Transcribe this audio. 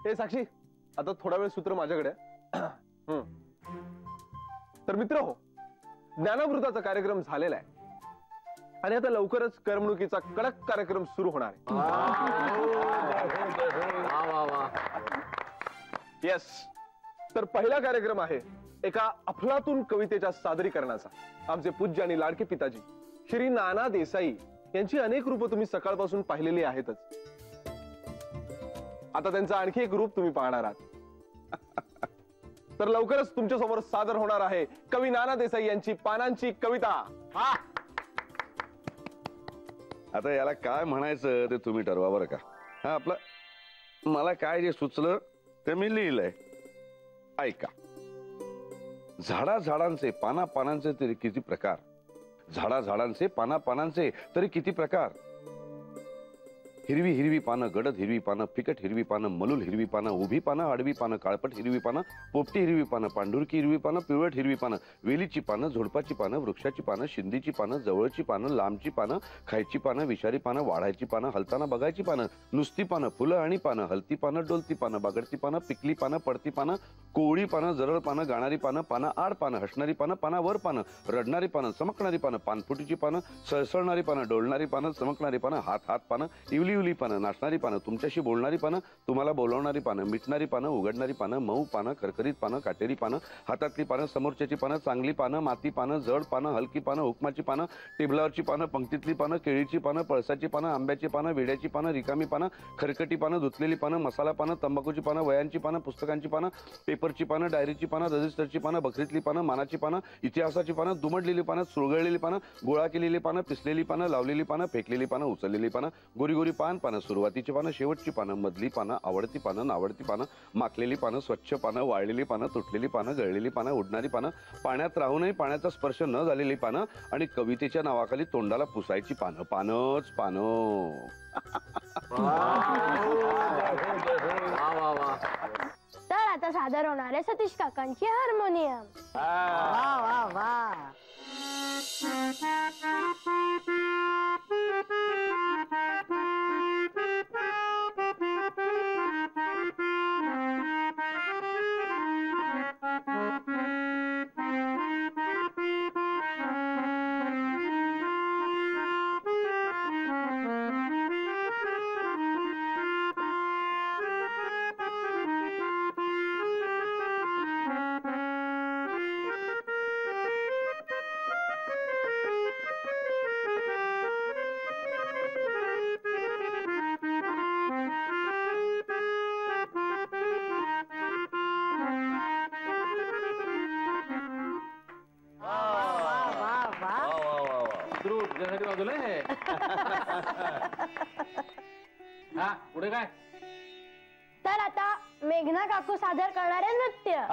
हे साक्षी, आता थोडा वेळ सूत्र माझ्याकडे. तर मित्र हो, ज्ञानामृताचा कार्यक्रम झालेला आहे आणि आता लवकरच करमणुकीचा कडक कार्यक्रम सुरू होणार आहे. येस, तर पहिला कार्यक्रम आहे एका अफलातून कवितेच्या सादरीकरणाचा. आमचे पूज्य आणि लाडके पिताजी श्री नाना देसाई यांची अनेक रूपं तुम्ही सकाळपासून पाहिलेली आहेतच. आता त्यांचं आणखी एक रूप तुम्ही पाहणार आहात. तर लवकरच तुमच्या समोर सादर होणार आहे कवी नाना देसाई यांची पानांची कविता. आता याला काय म्हणायचं ते तुम्ही ठरवा बरं का. हा, आपलं मला काय जे सुचलं ते मी लिहिलंय, ऐका. झाडा झाडांचे पाना पानांचे तरी किती प्रकार, झाडा झाडांचे पाना पानांचे तरी किती प्रकार. हिरवी हिरवी पानं, गडद हिरवी पानं, फिकट हिरवी पानं, मलूल हिरवी पानं, उभी पानं, आडवी पानं, काळपट हिरवी पानं, पोपटी हिरवी पानं, पांढुरकी हिरवी पानं, पिवळट हिरवी पानं, वेलीची पानं, झुडपाची पानं, वृक्षाची पानं, शिंदीची पानं, जवळची पानं, लांबची पानं, खायची पानं, विषारी पानं, वाढायची पानं, हलताना बघायची पानं, नुसती पानं, फुलं आणि पानं, हलती पानं, डोलती पानं, बागडती पानं, पिकली पानं, पडती पानं, कोवळी पानं, जरळ पानं, गाणारी पानं, पानं आड पानं, हसणारी पानं, पानावर पानं, रडणारी पानं, चमकणारी पानं, पानफुटीची पानं, सळसळणारी पानं, डोलणारी पानं, चमकणारी पानं, हात हात पानं, इवली इवली पानं, नाचणारी पानं, तुमच्याशी बोलणारी पानं, तुम्हाला बोलवणारी पानं, मिटणारी पानं, उघडणारी पानं, मऊ पानं, खरखरीत पानं, काटेरी पानं, हातातली पानं, समोरच्याची पानं, चांगली पानं, माती पानं, जड पानं, हलकी पानं, हुकमाची पानं, टेबलावरची पानं, पंक्तीतली पानं, केळीची पानं, पळसाची पानं, आंब्याची पानं, विड्याची पानं, रिकामी पानं, खरकटी पानं, धुतलेली पानं, मसाला पानं, तंबाखूची पानं, वयांची पानं, पुस्तकांची पानं, पेपरची पानं, डायरीची पानं, रजिस्टरची पानं, बकरीतली पानं, मानाची पानं, इतिहासाची पानं, दुमडलेली पानं, सुरगळलेली पानं, गोळा केलेली पानं, पिसलेली पानं, लावलेली पानं, फेकलेली पानं, उचललेली पानं, गोरी गोरी पानं, सुरुवातीची पानं, शेवटची पानं, मधली पानं, आवडती पानं, नावडती पानं, माखलेली पानं, स्वच्छ पानं, वाळलेली पानं, तुटलेली पानं, गळलेली पानं, उडणारी पानं, पाण्यात राहूनही पाण्याचा स्पर्श न झालेली पानं आणि कवितेच्या नावाखाली तोंडाला पुसायची पानं. पानच पानं. तर आता सादर होणार आहे सतीश काकांची हार्मोनियम. वा वा वा. पुढे काय? तर आता मेघना काकू सादर करणारे नृत्य.